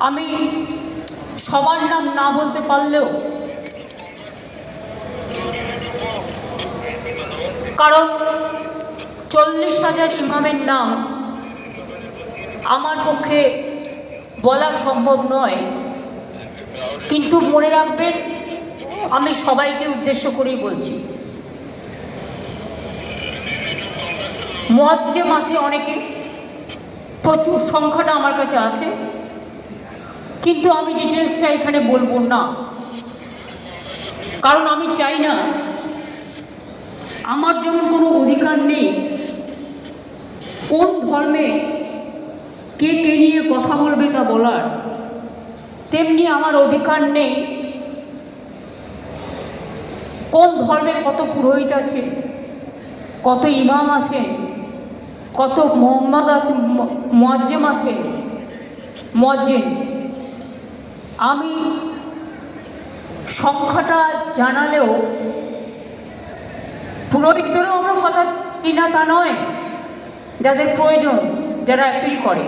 আমি সবার নাম না বলতে পারলেও, কারণ 40,000 ইমামের নাম আমার পক্ষে বলা সম্ভব নয়, কিন্তু মনে রাখবেন আমি সবাইকে উদ্দেশ্য করেই বলছি। মুয়াজ্জেম আছে অনেকে, প্রচুর সংখ্যাটা আমার কাছে আছে, কিন্তু আমি ডিটেলসটা এখানে বলবো না, কারণ আমি চাই না, আমার যেমন কোনো অধিকার নেই কোন ধর্মে কে কে নিয়ে কথা বলবে তা বলার, তেমনি আমার অধিকার নেই কোন ধর্মে কত পুরোহিত আছে, কত ইমাম আছে, কত মোহাম্মদ আছে, মুয়াজ্জেম আছে, মুয়াজ্জিন। আমি সংখ্যাটা জানালেও পুরোহিতদেরও আমরা কথা দিই না তা নয়, যাদের প্রয়োজন, যারা অ্যাপিল করে।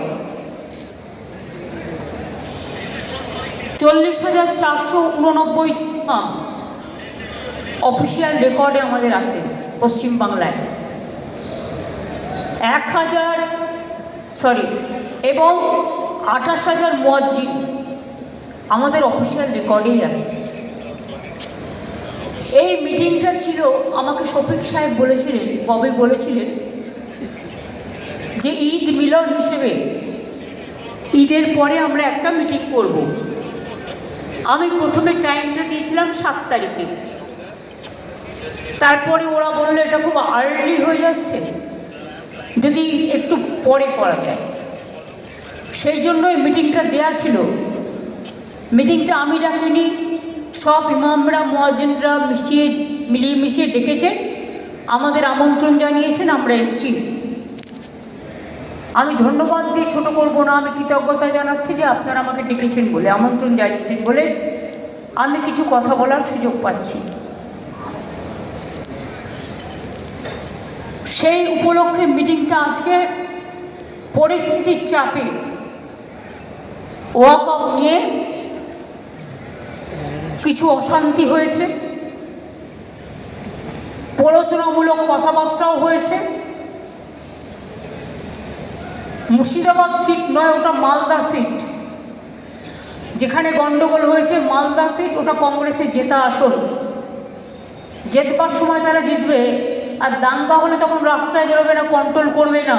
40,489 ইমাম অফিসিয়াল রেকর্ডে আমাদের আছে পশ্চিমবাংলায়। 1,000 এবং 28,000 মুয়াজ্জিন আমাদের অফিসিয়াল রেকর্ডেই আছে। এই মিটিংটা ছিল, আমাকে শফিক সাহেব বলেছিলেন, ববি বলেছিলেন যে ঈদ মিলন হিসেবে ঈদের পরে আমরা একটা মিটিং করব। আমি প্রথমে টাইমটা দিয়েছিলাম 7 তারিখে, তারপরে ওরা বললো এটা খুব আর্লি হয়ে যাচ্ছে, যদি একটু পরে করা যায়, সেই জন্য এই মিটিংটা দেয়া ছিল। মিটিংটা আমি ডাকিনি, সব ইমামরা মুয়াজ্জিনরা মিলিয়ে মিশিয়ে ডেকেছেন, আমাদের আমন্ত্রণ জানিয়েছেন, আমরা এসেছি। আমি ধন্যবাদ দিয়ে ছোট করব না, আমি কৃতজ্ঞতা জানাচ্ছি যে আপনারা আমাকে ডেকেছেন বলে, আমন্ত্রণ জানিয়েছেন বলে আমি কিছু কথা বলার সুযোগ পাচ্ছি। সেই উপলক্ষে মিটিংটা আজকে পরিস্থিতির চাপে ওয়াকফ নিয়ে কিছু অশান্তি হয়েছে, প্ররোচনামূলক কথাবার্তাও হয়েছে। মুর্শিদাবাদ সিট নয়, ওটা মালদা সিট, যেখানে গণ্ডগোল হয়েছে মালদা সিট, ওটা কংগ্রেসের জেতা আসন। জেতবার সময় তারা জিতবে, আর দাঙ্গা হলে তখন রাস্তায় বেরোবে না, কন্ট্রোল করবে না,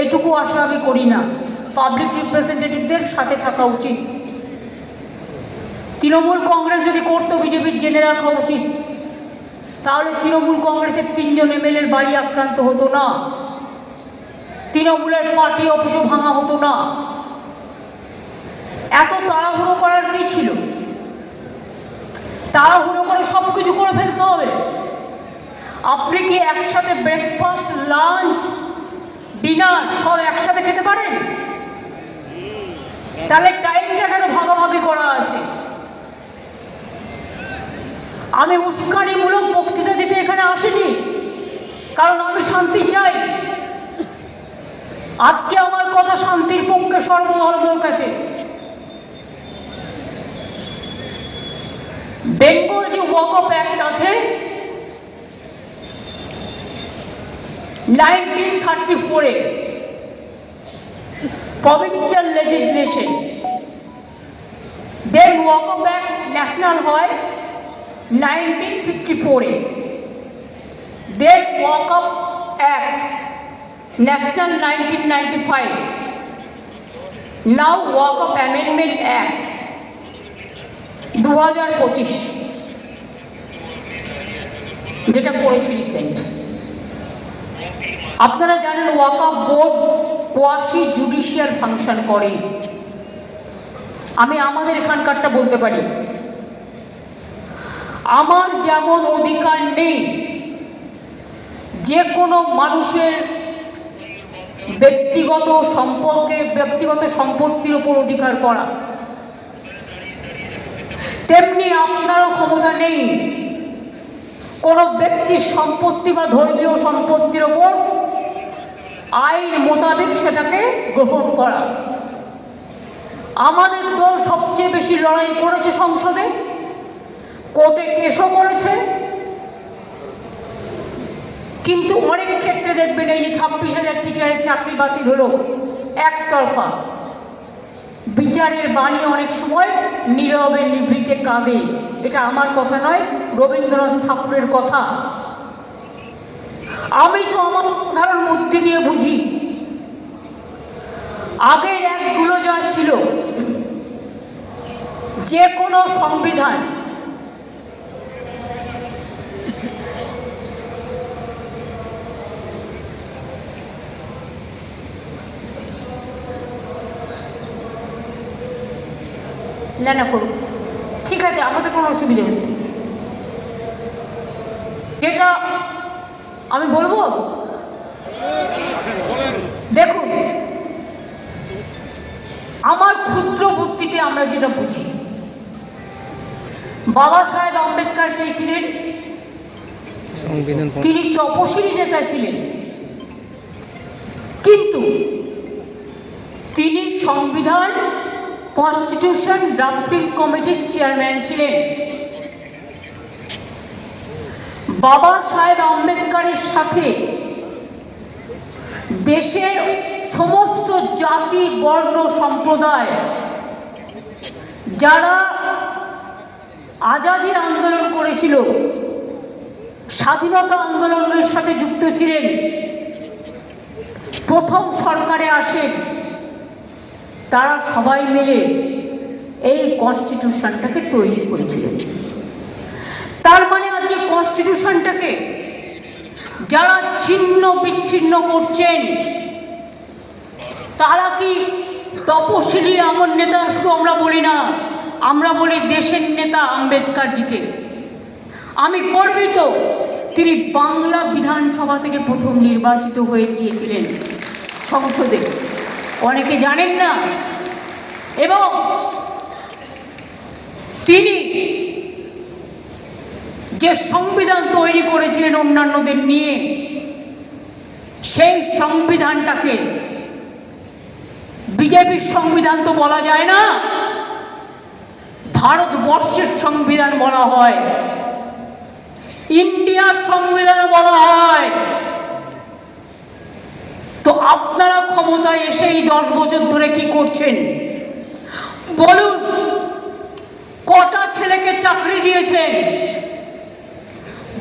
এটুকু আশা আমি করি না। পাবলিক রিপ্রেজেন্টেটিভদের সাথে থাকা উচিত। তৃণমূল কংগ্রেস যদি করতো, বিজেপির জেনে রাখা উচিত, তাহলে তৃণমূল কংগ্রেসের 3 জন এমএলএর বাড়ি আক্রান্ত হতো না, তৃণমূলের পার্টি অফিসও ভাঙা হতো না। এত তাড়াহুড়ো করার কী ছিল? তাড়াহুড়ো করে সব কিছু করে ফেলতে হবে? আপনি কি একসাথে ব্রেকফাস্ট, লাঞ্চ, ডিনার সব একসাথে খেতে পারেন? তাহলে টাইমটা কেন ভাগাভাগি করা আছে? আমি উস্কানিমূলক বক্তৃতা দিতে এখানে আসিনি, কারণ আমি শান্তি চাই। আজকে আমার কথা শান্তির পক্ষে সর্বধর্মের কাছে। বেঙ্গল যে ওয়াকফ অ্যাক্ট আছে 1934-এ, প্রভিন্সিয়াল লেজিসলেশন, দেন ওয়াকফ অ্যাক্ট ন্যাশনাল হয় 1954-এ, দেন ওয়াকফ অ্যাক্ট ন্যাশনাল 1995, নাও ওয়াকফ অ্যামেন্ডমেন্ট অ্যাক্ট 2025, যেটা করেছে রিসেন্ট। আপনারা জানেন ওয়াকফ বোর্ড কোয়াসি জুডিশিয়াল ফাংশন করে। আমি আমাদের এখানকারটা বলতে পারি, আমার যেমন অধিকার নেই যে কোনো মানুষের ব্যক্তিগত সম্পত্তির উপর অধিকার করা, তেমনি আপনারও ক্ষমতা নেই কোনো ব্যক্তির সম্পত্তি বা ধর্মীয় সম্পত্তির ওপর আইন মোতাবেক সেটাকে গ্রহণ করা। আমাদের দল সবচেয়ে বেশি লড়াই করেছে সংসদে, কোর্টে কেসও করেছে, কিন্তু অনেক ক্ষেত্রে দেখবেন এই যে 26,000 টিচারের চাকরি বাতিল হলো একতরফা, বিচারের বাণী অনেক সময় নীরবে নিভৃতে কাঁদে। এটা আমার কথা নয়, রবীন্দ্রনাথ ঠাকুরের কথা। আমি তো আমার উদাহরণ বুদ্ধি দিয়ে বুঝি। আগের একগুলো যা ছিল, যে কোনো সংবিধান না করুক, ঠিক আছে, আমাদের কোনো অসুবিধা হচ্ছে। যেটা আমি বলবো, দেখুন, আমার ক্ষুদ্র বুদ্ধিতে আমরা যেটা বুঝি, বাবা সাহেব আম্বেদকর কে ছিলেন? তিনি তপশিলি নেতা ছিলেন, কিন্তু তিনি সংবিধান কনস্টিটিউশন ড্রাফটিং কমিটির চেয়ারম্যান ছিলেন। বাবা সাহেব আম্বেদকরের সাথে দেশের সমস্ত জাতি, বর্ণ, সম্প্রদায় যারা আজাদির আন্দোলন করেছিল, স্বাধীনতা আন্দোলনের সাথে যুক্ত ছিলেন, প্রথম সরকারে আসেন, তারা সবাই মিলে এই কনস্টিটিউশনটাকে তৈরি করেছিলেন। তার মানে আজকে কনস্টিটিউশনটাকে যারা ছিন্ন বিচ্ছিন্ন করছেন, তারা কি তপশিলি আমার নেতা? শুধু আমরা বলি না, আমরা বলি দেশের নেতা আম্বেদকরজিকে। আমি গর্বিত, তিনি বাংলা বিধানসভা থেকে প্রথম নির্বাচিত হয়ে গিয়েছিলেন সংসদে, অনেকে জানেন না। এবং তিনি যে সংবিধান তৈরি করেছিলেন অন্যান্যদের নিয়ে, সেই সংবিধানটাকে বিজেপির সংবিধান তো বলা যায় না, ভারতবর্ষের সংবিধান বলা হয়, ইন্ডিয়ার সংবিধান বলা হয়। তো আপনারা ক্ষমতায় এসে এই 10 বছর ধরে কি করছেন বলুন? কটা ছেলেকে চাকরি দিয়েছেন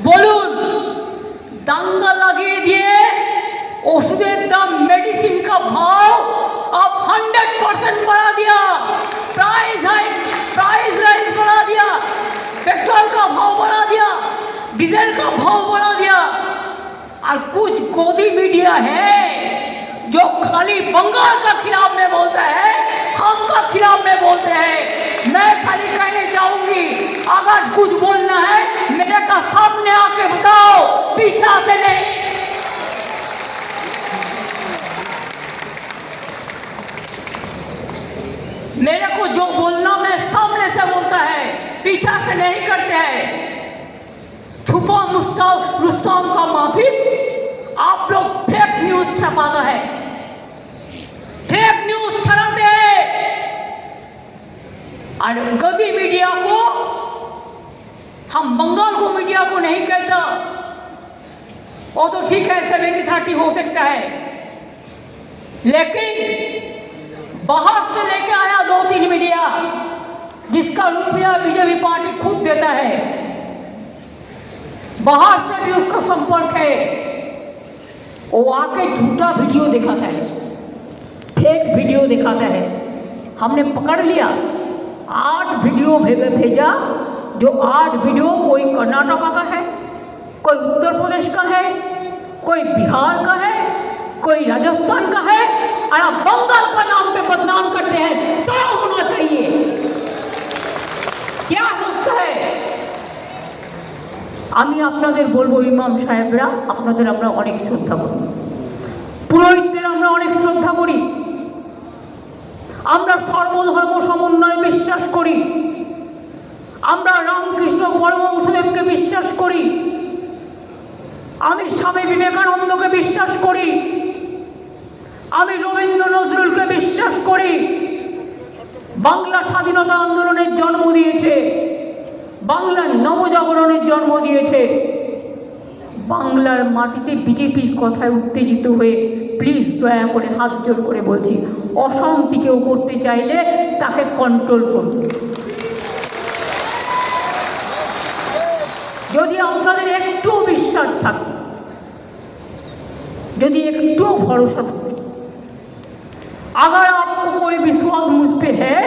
বলুন? দাঙ্গা লাগিয়ে দিয়ে ওষুধের দাম, मेडिसिन का भाव आप 100% बढ़ा दिया, प्राइस राइज बढ़ा दिया, पेट्रोल का भाव बढ़ा दिया, डीजल का भाव बढ़ा दिया। और कुछ गोदी मीडिया है जो खाली बंगाल का खिलाफ में बोलता है, हम का खिलाफ में बोलते हैं। मैं खाली कहने चाहूंगी, अगर कुछ बोलना है मेरे का सामने आके बताओ, पीछा से नहीं। मेरे को जो बोलना मैं सामने से बोलता है, पीछा से नहीं करते हैं। छुपा रुस्तम का माफी, आप लोग फेक न्यूज छपाता है, फेक न्यूज छपाते हैं। और गदी मीडिया को, हम बंगाल को मीडिया को नहीं कहता, वो तो ठीक है 70-30 हो सकता है, लेकिन बाहर से लेके आया 2-3 मीडिया जिसका रुपया बीजेपी पार्टी खुद देता है, बाहर से भी उसका संपर्क है, वो आके झूठा वीडियो दिखाता है, फेक वीडियो दिखाता है। हमने पकड़ लिया, 8 वीडियो भेजा, जो 8 वीडियो कोई कर्नाटका का है, कोई उत्तर प्रदेश का है, कोई बिहार का है, कोई राजस्थान का है, और आप बंगाल का नाम पे बदनाम करते हैं। शर्म होना चाहिए, क्या सोचता है? আমি আপনাদের বলবো, ইমাম সাহেবরা, আপনাদের আমরা অনেক শ্রদ্ধা করি, পুরোহিতদের আমরা অনেক শ্রদ্ধা করি, আমরা সর্বধর্ম সমন্বয়ে বিশ্বাস করি, আমরা রামকৃষ্ণ পরমহংসদেবকে বিশ্বাস করি, আমি স্বামী বিবেকানন্দকে বিশ্বাস করি, আমি রবীন্দ্র নজরুলকে বিশ্বাস করি, বাংলা স্বাধীনতা আন্দোলনের জন্ম দিয়েছে, বাংলার নবজাগরণের জন্ম দিয়েছে। বাংলার মাটিতে বিজেপির কথায় উত্তেজিত হয়ে প্লিজ দয়া করে হাত জোর করে বলছি, অশান্তি কেউ করতে চাইলে তাকে কন্ট্রোল করুন। যদি আপনাদের একটুও বিশ্বাস থাকে, যদি একটুও भरोसा থাকে, अगर आपको कोई विश्वास मुझ पे है,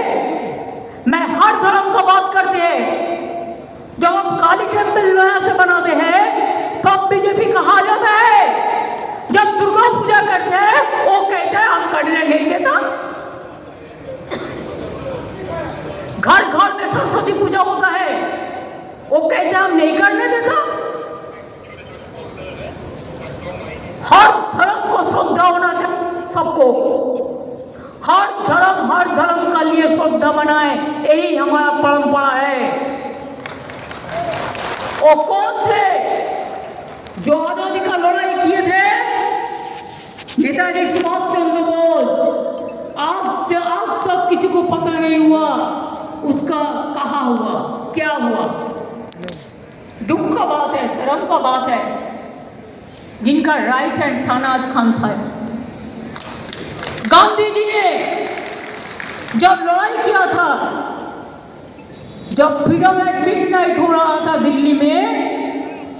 मैं हर धर्म का बात करते हैं। जब हम काली टेम्पल नया से बनाते हैं तब बीजेपी कहा जाता है, जब दुर्गा पूजा करते हैं वो कहते हैं हम करने नहीं देता। घर घर में सरस्वती पूजा होता है, वो कहते हैं हम नहीं करने देता। हर धर्म को श्रद्धा होना चाहिए सबको, हर धर्म का लिए श्रद्धा बनाए, यही हमारा परंपरा है। वो कौन थे जो आजादी का लड़ाई किए थे? नेताजी सुभाष चंद्र बोस। आज से आज तक किसी को पता नहीं हुआ उसका कहाँ हुआ, क्या हुआ। दुख का बात है, शर्म का बात है, जिनका राइट हैंड शाहनवाज खान था। गांधी जी ने जब लड़ाई किया था, जब फ्रीडम एट मिडनाइट हो रहा था दिल्ली में,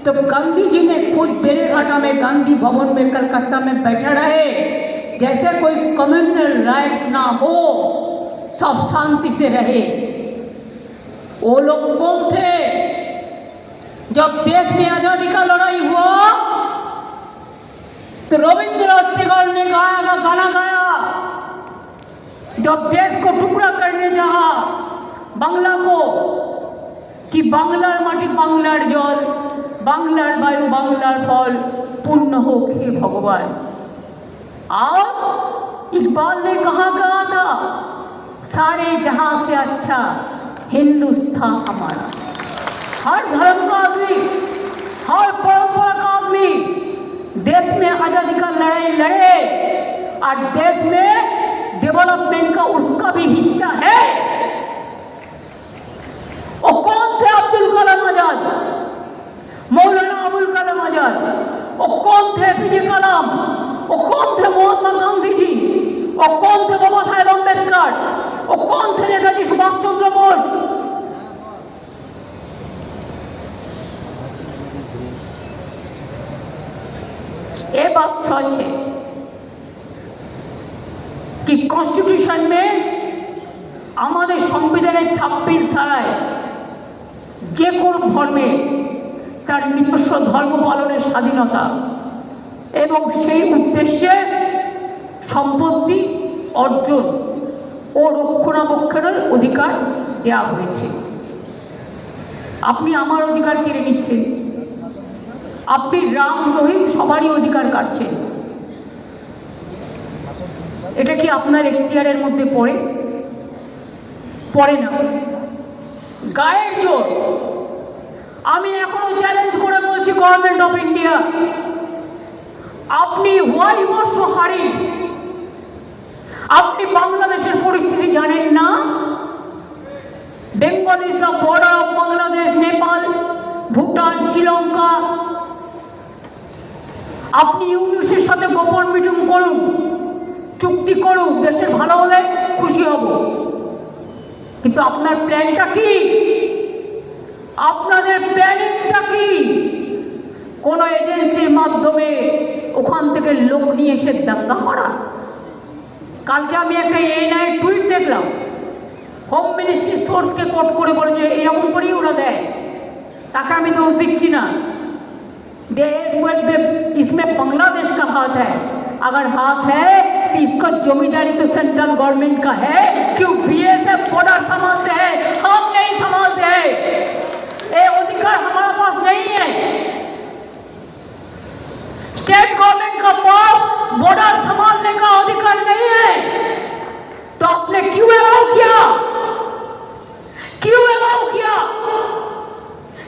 तो गांधी जी ने खुद बेलघाटा में गांधी भवन में कलकत्ता में बैठे रहे, जैसे कोई कम्युनल राइट्स ना हो, सब शांति से रहे। वो लोग कौन थे? जब देश में आजादी का लड़ाई हुआ तो रविंद्रनाथ टैगोर ने गाना गाया, जब देश को टुकड़ा करने चाहा बांग्ला को, कि बांग्लार माटी बांग्लार जल, बांग्लार वायु बांग्लार फल, पूर्ण हो हे भगवान। और इकबाल ने कहा गया था, सारे जहां से अच्छा हिंदुस्तान हमारा। हर धर्म का आदमी, हर परंपरा का आदमी देश में आजादी का लड़ाई लड़े और देश में डेवलपमेंट का उसका भी हिस्सा है। और कौन थे अब्दुल कलाम आजाद, मौलाना अबुल कलाम आजाद? और कौन थे पीजे कलाम? और कौन थे महात्मा गांधी जी? और कौन थे बाबा साहेब अम्बेडकर? और कौन थे नेताजी सुभाष चंद्र बोस? ये बात सच है कि कॉन्स्टिट्यूशन में हमारे संविधान 26 धाराয় যে কোনো ধর্মে তার নিজস্ব ধর্ম পালনের স্বাধীনতা এবং সেই উদ্দেশ্যে সম্পত্তি অর্জন ও রক্ষণাবেক্ষণের অধিকার দেওয়া হয়েছে। আপনি আমার অধিকার কেড়ে নিচ্ছেন, আপনি রাম রহিম সবারই অধিকার কাটছেন। এটা কি আপনার এখতিয়ারের মধ্যে পড়ে? পড়ে না। গায়ের জোর। আমি এখনো চ্যালেঞ্জ করে বলছি গভর্নমেন্ট অফ ইন্ডিয়া, আপনি হোয়াই ওয়ার সো হারি? আপনি বাংলাদেশের পরিস্থিতি জানেন না? Bengal is the border of Bangladesh, Nepal, Bhutan, Sri Lanka. আপনি ইউনুসের সাথে গোপন মিটিং করুন, চুক্তি করুন, দেশের ভালো হলে খুশি হব, কিন্তু আপনার প্ল্যানটা কি? আপনাদের প্ল্যানিংটা কি? কোনো এজেন্সির মাধ্যমে ওখান থেকে লোক নিয়ে এসে দাঙ্গা করা? কালকে আমি একটা এনআই টুইট দেখলাম, হোম মিনিস্ট্রি সোর্সকে কোট করে বলেছে এরকম করেই ওরা দেয়। তাকে আমি দোষ দিচ্ছি না, इसमें बांग्लादेश का हाथ है। अगर हाथ है तो इसका जमींदारी तो सेंट्रल गवर्नमेंट का है। क्यों बीएसएफ बॉर्डर संभालते हैं, हम नहीं संभालते हैं। ये अधिकार हमारे पास नहीं है। स्टेट गवर्नमेंट का पास बॉर्डर संभालने का अधिकार नहीं है। तो आपने क्यों अलाउ किया? क्यों अलाउ किया?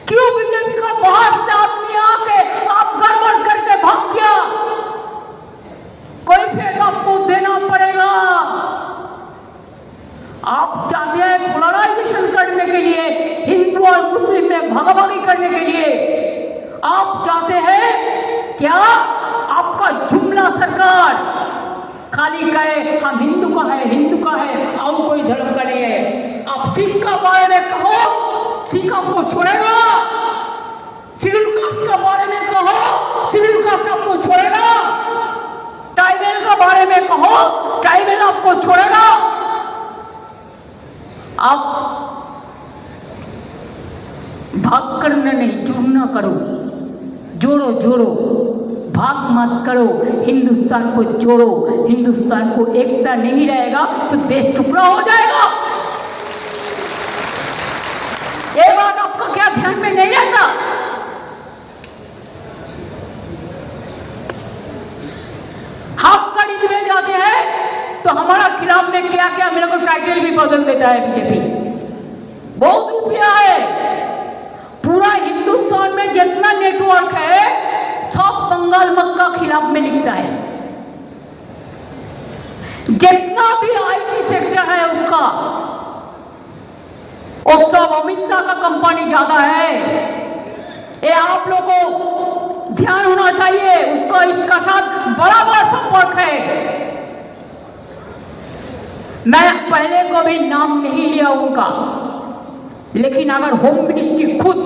क्यों बीजेपी का बाहर से आदमी आके आप गड़बड़ करके भाग गया? कोई फेक आपको देना पड़ेगा। आप चाहते हैं पोलराइजेशन करने के लिए, हिंदू और मुस्लिम में भागाभागी करने के लिए। आप चाहते हैं क्या आपका जुमला सरकार खाली कहे हम हिंदू का है, हिंदू का है और कोई धर्म का नहीं है। आप सिख का बारे में कहो, सिख आपको छोड़ेगा। शेड्यूल कास्ट का बारे में कहो, शेड्यूल कास्ट आपको छोड़ेगा। ट्राइबल का बारे में कहो, ट्राइबल आपको छोड़ेगा। आप भाग करना नहीं, जुड़ना करो, जोड़ो जोड़ो, भाग मत करो, हिंदुस्तान को जोड़ो। हिंदुस्तान को एकता नहीं रहेगा तो देश टुकड़ा हो जाएगा। ये बात आपका क्या ध्यान में नहीं रहता? हाफ गाड़ी में जाते हैं तो हमारा खिलाफ में क्या क्या मेरे को टाइटल भी बदल देता है बीजेपी। बहुत रुपया है। पूरा हिंदुस्तान में जितना नेटवर्क है सब बंगाल मक्का खिलाफ में लिखता है। जितना भी आईटी सेक्टर है उसका, और सब अमित शाह का कंपनी ज्यादा है। ये आप लोगों को ध्यान होना चाहिए। उसका इसका साथ बड़ा बड़ा संपर्क है। मैं पहले को भी नाम नहीं लिया उनका, लेकिन अगर होम मिनिस्ट्री खुद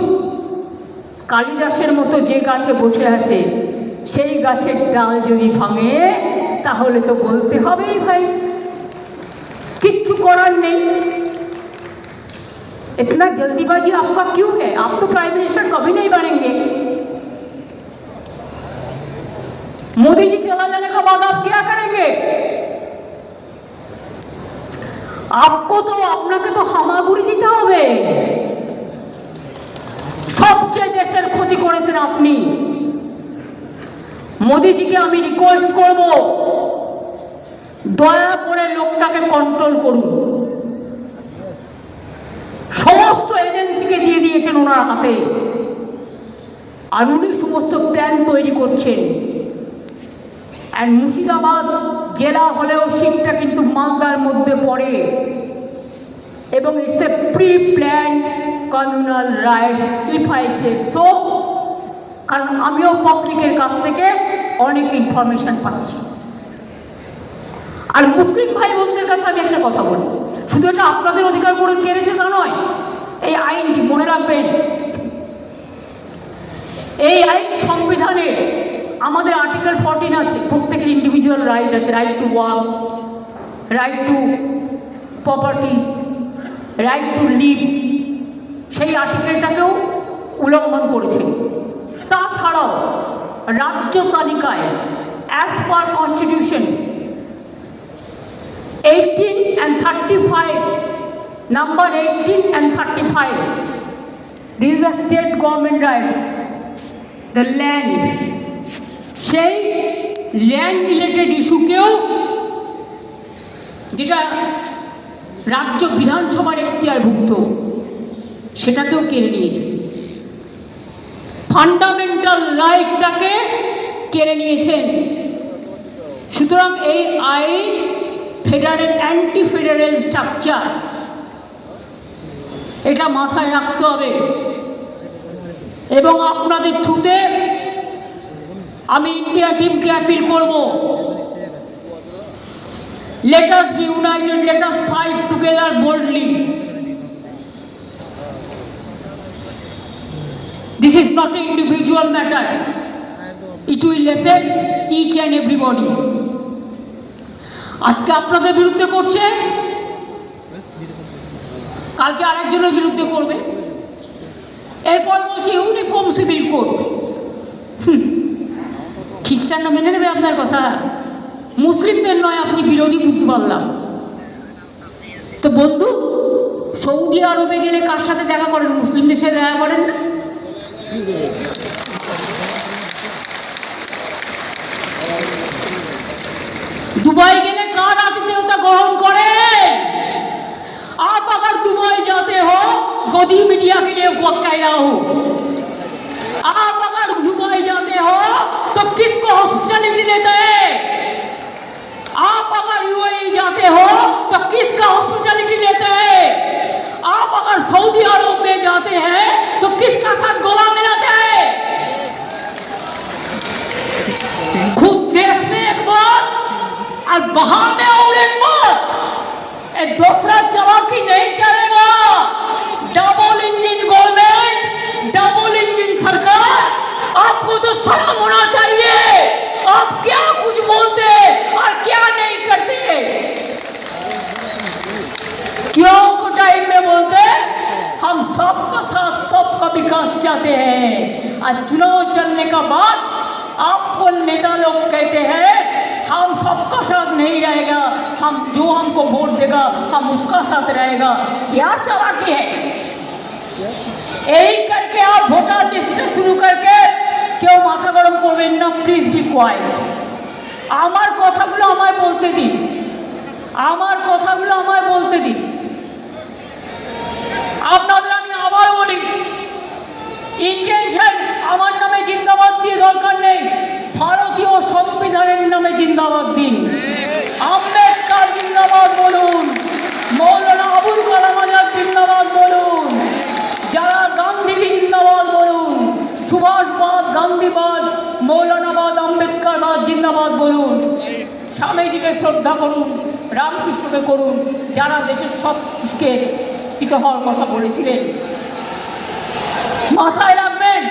কালিদাসের মতো যে গাছে বসে আছে সেই গাছের ডাল যদি ভাঙে তাহলে তো বলতে হবেই ভাই, কিচ্ছু করার নেই। इतना जल्दीबाजी आपका क्यों है? आप तो प्राइम मिनिस्टर कभी नहीं बनेंगे। मोदी जी चला जाने के बाद आप क्या करेंगे? आपको तो আপনাকে তো হামাগুড়ি দিতে হবে। সবচেয়ে দেশের ক্ষতি করেছেন আপনি। মোদিজিকে আমি রিকোয়েস্ট করব, দয়া করে লোকটাকে কন্ট্রোল করুন। সমস্ত এজেন্সিকে দিয়ে দিয়েছেন ওনার হাতে, আর উনি সমস্ত প্ল্যান তৈরি করছেন। অ্যান্ড মুর্শিদাবাদ জেলা হলেও সিটটা কিন্তু মালদার মধ্যে পড়ে, এবং it's a pre plan communal rights if I say so. কারণ আমিও পাবলিকের কাছ থেকে অনেক ইনফরমেশন পাচ্ছি। আর মুসলিম ভাই বোনদের কাছে আমি একটা কথা বলি, শুধু এটা আপনাদের অধিকার করে কেড়েছে তা নয়। এই আইনটি মনে রাখবেন, এই আইন সংবিধানে আমাদের আর্টিকেল 14 আছে, প্রত্যেকের ইন্ডিভিজুয়াল রাইট আছে, right to work, right to property, right to live. সেই আর্টিকেলটাকেও উল্লঙ্ঘন করেছে। তাছাড়াও রাজ্য তালিকায় as per constitution 18 and 35, number 18 and 35, these are state government rights, the land, সেই ল্যান্ড রিলেটেড ইস্যুকেও, যেটা রাজ্য বিধানসভার এখতিয়ারভুক্ত, সেটাকেও কেড়ে নিয়েছে। ফান্ডামেন্টাল রাইটটাকে কেড়ে নিয়েছেন। সুতরাং এই আইন ফেডারেল অ্যান্টি ফেডারেল স্ট্রাকচার, এটা মাথায় রাখতে হবে। এবং আপনাদের থ্রুতে আমি ইন্ডিয়া টিমকে অ্যাপিল করব, let us be united, let us fight together boldly. This is not an individual matter, it will affect each and everybody. আজকে আপনাদের বিরুদ্ধে করছে, কালকে আরেকজনের বিরুদ্ধে করবে, এরপর বলছে ইউনিফর্ম সিভিল কোড। খ্রিস্টানরা মেনে নেবে আপনার কথা? মুসলিমদের নয়, আপনি বিরোধী বুঝতে পারলাম। তো বন্ধু, সৌদি আরবে গেলে কার সাথে দেখা করেন? মুসলিমদের সাথে দেখা করেন না? दुबई गए कार आतिथ्यता ग्रहण करे। आप अगर दुबई जाते हो, गोदी मीडिया के लिए कह रहा हूं, आप अगर दुबई जाते हो तो किसको हॉस्पिटलिटी देते हैं? आप अगर यूएई जाते हो तो किसका हॉस्पिटलिटी लेते दूसरा चालाकी नहीं चलेगा। Double engine government, double engine सरकार, आपको तो शर्म होना चाहिए। आप क्या कुछ बोलते और क्या नहीं करते। चुनाव को टाइम में बोलते हम सबका साथ सबका विकास चाहते हैं, और चुनाव चलने का बाद आपको नेता लोग कहते हैं हम सबका साथ नहीं रहेगा, हम जो हमको वोट देगा हम उसका साथ रहेगा। क्या चालाकी है। यही करके आप वोटर लिस्ट से शुरू करके কেউ মাথা গরম করবেন না, প্লিজ বি কোয়াইট। আমার কথাগুলো আমায় বলতে দিন, আমার কথাগুলো আমায় বলতে দিন। আপনাদের আমি আবার বলি, ইন্টেনশন আমার নামে জিন্দাবাদ দিয়ে দরকার নেই, ভারতীয় সংবিধানের নামে জিন্দাবাদ দিন। আম্বেদকর জিন্দাবাদ বলুন, মৌলানা আবুল কালাম আজাদ জিন্দাবাদ বলুন, যারা গান্ধীজি জিন্দাবাদ বলুন, সুভাষবাদ, গান্ধীবাদ, মৌলানাবাদ, আম্বেদকরবাদ জিন্দাবাদ বলুন। স্বামীজিকে শ্রদ্ধা করুন, রামকৃষ্ণকে করুন, যারা দেশের সব কিছুকে হিত হওয়ার কথা বলেছিলেন। মাথায় রাখবেন।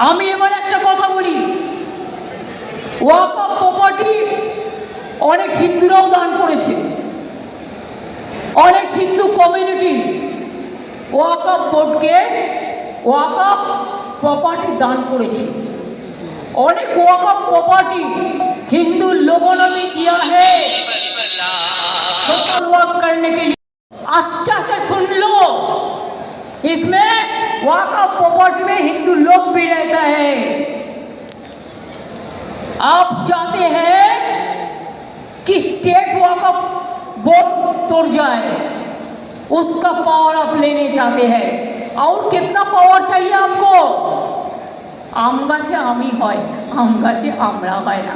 আমি এবার একটা কথা বলি, ওয়াকফ প্রপার্টি অনেক হিন্দুরাও দান করেছে, অনেক হিন্দু কমিউনিটি ওয়াকফ বোর্ডকে ওয়াকফ প্রপার্টি দান করেছে। অনেক ওয়াকফ प्रॉपर्टी हिंदू लोगों ने भी किया है सोशल वर्क करने के लिए। अच्छा से सुन लो, इसमें वक्फ प्रॉपर्टी में हिंदू लोग भी रहता है। आप चाहते हैं कि स्टेट वक्फ बोर्ड तोड़ जाए, उसका पावर आप लेने चाहते हैं। और कितना पावर चाहिए आपको? आम गाছে আমি হয়, आम গাছে আমরা হয় না।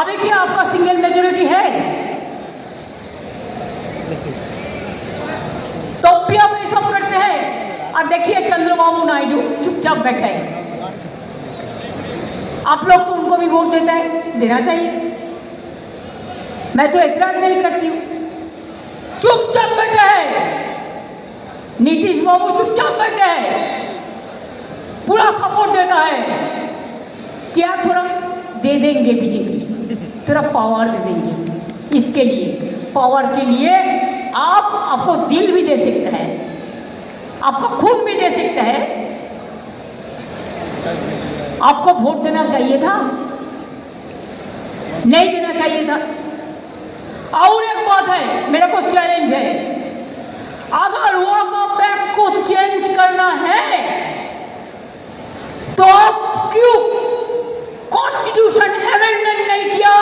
अभी क्या आपका सिंगल मेजोरिटी है? तो भी आप ये सब करते हैं। और देखिए चंद्रबाबू नायडू चुपचाप बैठे हैं। आप लोग तो उनको भी वोट देता है, देना चाहिए, मैं तो एतराज नहीं करती हूँ। चुपचाप बैठे हैं नीतीश बाबू, चुपचाप बैठे हैं, पूरा सपोर्ट देता है। क्या थोड़ा दे देंगे बीजेपी, थोड़ा पावर दे देंगे। इसके लिए पावर के लिए आपको दिल भी दे सकता है, आपको खून भी दे सकता है। आपको वोट देना चाहिए था, नहीं देना चाहिए था। और एक बात है, मेरे को चैलेंज है, अगर वक्फ एक्ट को चेंज करना है तो आप क्यों कॉन्स्टिट्यूशन अमेंडमेंट नहीं किया?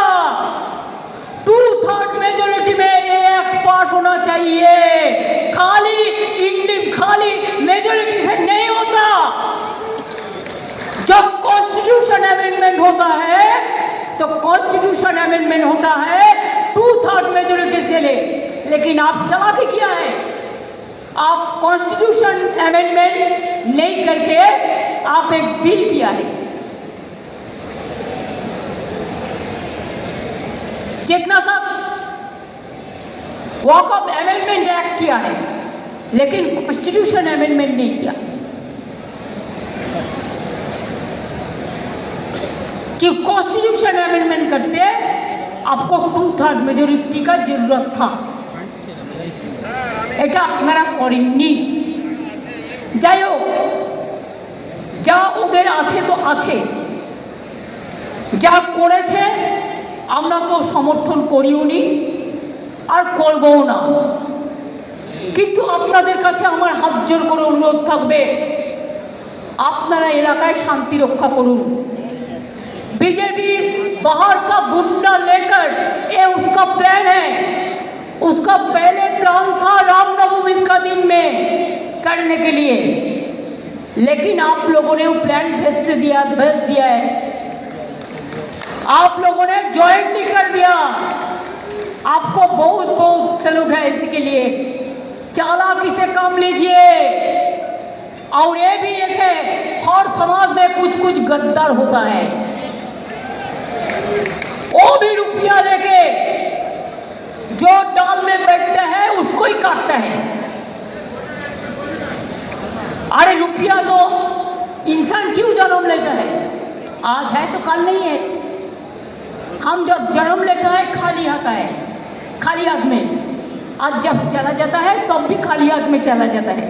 2/3 मेजोरिटी में ये एक्ट पास होना चाहिए। खाली मेजोरिटी से नहीं होता। जब कॉन्स्टिट्यूशन अमेंडमेंट होता है तो कॉन्स्टिट्यूशन अमेंडमेंट होता है 2/3 मेजोरिटी से ले। लेकिन आप चालाकी किया है, आप कॉन्स्टिट्यूशन अमेंडमेंट नहीं करके आप एक बिल किया है। चेतना साहब, वक्फ अमेंडमेंट एक्ट किया है लेकिन कॉन्स्टिट्यूशन अमेंडमेंट नहीं किया। कि कॉन्स्टिट्यूशन अमेंडमेंट करते आपको 2/3 मेजोरिटी का जरूरत था, এটা আপনারা করেননি। যাই হোক, যা ওদের আছে তো আছে, যা করেছে আমরা তো সমর্থন করিও নি আর করবও না। কিন্তু আপনাদের কাছে আমার হাত জোর করে অনুরোধ থাকবে, আপনারা এলাকায় শান্তি রক্ষা করুন। बीजेपी बाहर का गुंडा लेकर ये उसका प्लान है, उसका पहले प्लान था रामनवमी का दिन में करने के लिए, लेकिन आप लोगों ने वो प्लान भेज दिया है। आप लोगों ने ज्वाइन नहीं कर दिया। आपको बहुत बहुत सैल्यूट है इसके लिए। चालाकी से काम लीजिए। और ये भी एक है, हर समाज में कुछ कुछ गद्दार होता है। भी रुपया लेके जो डाल में बैठता है उसको ही काटता है। अरे रुपया तो इंसान क्यों जन्म लेता है? आज है तो कल नहीं है। हम जब जन्म लेता है खाली आता है, खाली हाथ में। आज जब चला जाता है तब भी खाली हाथ में चला जाता है।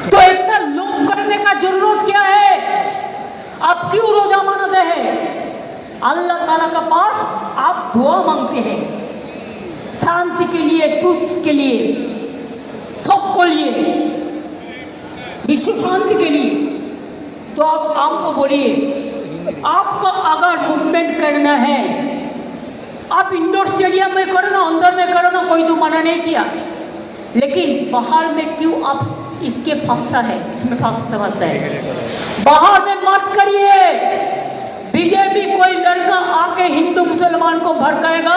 तो इतना लोभ करने का जरूरत क्या है? आप क्यों रोजा मानते हैं? अल्लाह ताला का पास आप दुआ मांगते हैं शांति के लिए, सुख के लिए, सबको लिए, विश्व शांति के लिए। तो आप हमको बोलिए, आपको अगर मूवमेंट करना है आप इंडोर स्टेडियम में करो ना, अंदर में करो ना, कोई तो मना नहीं किया। लेकिन बाहर में क्यों आप इसके फंसा है, इसमें फंसा है? बाहर में मत करिए। बीजेपी कोई लड़का आके हिंदू मुसलमान को भड़काएगा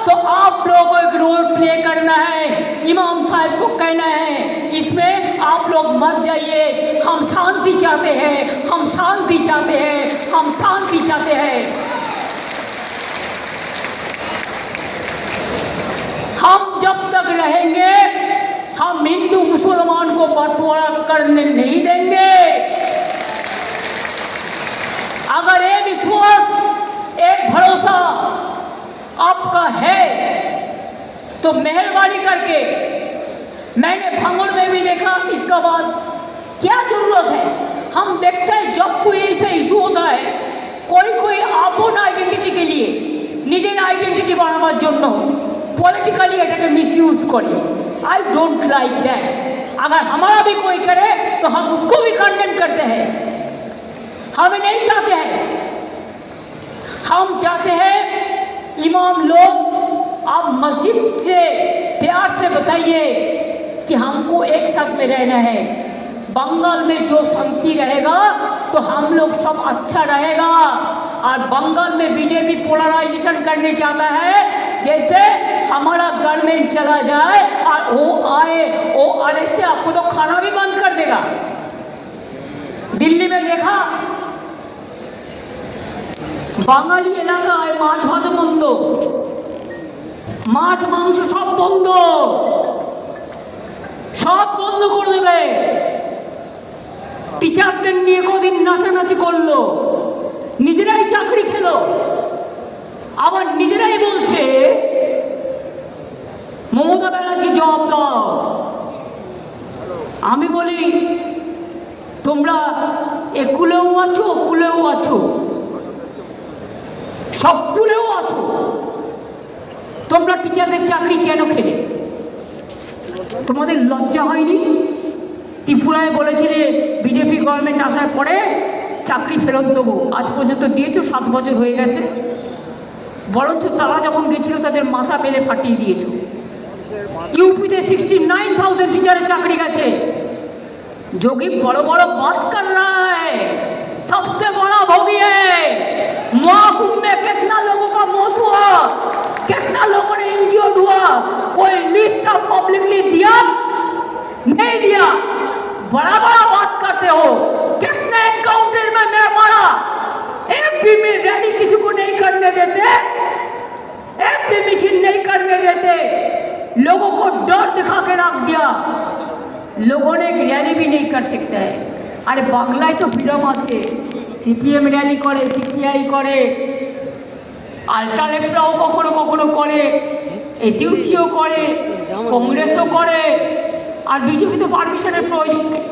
तो आप लोगों को एक रोल प्ले करना है, इमाम साहब को कहना है इसमें आप लोग मत जाइए। हम शांति चाहते हैं, हम शांति चाहते हैं, हम शांति चाहते हैं। हम जब तक रहेंगे हम हिंदू मुसलमान को बंटवारा करने नहीं देंगे। अगर ये विश्वास, एक भरोसा आपका है तो मेहरबानी करके, मैंने भांगड़ में भी देखा, इसका बाद क्या जरूरत है? हम देखते हैं जब कोई ऐसा इशू होता है, कोई अपन आइडेंटिटी के लिए, निजेर आइडेंटिटी बाड़ाबार जन्य पॉलिटिकली एटाके मिसयूज करे। I don't like that. अगर हमारा भी कोई करे तो हम उसको भी कंडेम करते हैं। हमें नहीं चाहते हैं। हम चाहते हैं इमाम लोग आप मस्जिद से प्यार से बताइए कि हमको एक साथ में रहना है। बंगाल में जो शांति रहेगा तो हम लोग सब अच्छा रहेगा। और बंगाल में बीजेपी पोलराइजेशन करने चाहता है, जैसे हमारा गवर्नमेंट चला जाए और वो आने से आपको तो खाना भी बंद कर देगा। दिल्ली में देखा, বাঙালি এলাকায় মাছ ভাত বন্ধ, মাছ মাংস সব বন্ধ, সব বন্ধ করে দেবে। টিচারদের নিয়ে কদিন নাচানাচি করলো, নিজেরাই চাকরি খেলো, আবার নিজেরাই বলছে মমতা ব্যানার্জি জবাব দাও। আমি বলি তোমরা একুলেও আছো, কুলেও আছো, সব কুলেও আছো। তোমরা টিচারদের চাকরি কেন খেলে? তোমাদের লজ্জা হয়নি? ত্রিপুরায় বলেছিলে বিজেপি গভর্নমেন্ট আসার পরে চাকরি ফেরত দেবো, আজ পর্যন্ত দিয়েছো, 7 বছর হয়ে গেছে। বরঞ্চ তারা যখন গেছিল তাদের মাথা পেলে ফাটিয়ে দিয়েছো। यूपी 69,000 टीचर चाकरी गए। जोगी बड़ो बड़ो बात कर रहा है, सबसे बड़ा भोगी है। महाकुंभ में कितना लोगों का मौत हुआ, कितना लोगों ने इंजर्ड हुआ, कोई लिस्ट ऑफ पब्लिकली दिया नहीं दिया? बड़ा बड़ा बात करते हो। कितने एनकाउंटर में मैं मारा, एक भी में रैली किसी को नहीं करने देते, एक भी मिছিল नहीं करने देते, लोगों को डर दिखा के रख दिया। लोगों ने एक रैली भी नहीं कर सकते है। अरे बांग्लाয় तो फ्रीडम আছে, সিপিএম র‍্যালি করে, সিপিআই করে, আলটালেফরাও কখনো কখনো করে, এসইউসিও করে, কংগ্রেসও করে, আর বিজেপি তো পারমিশনের প্রয়োজন নেই।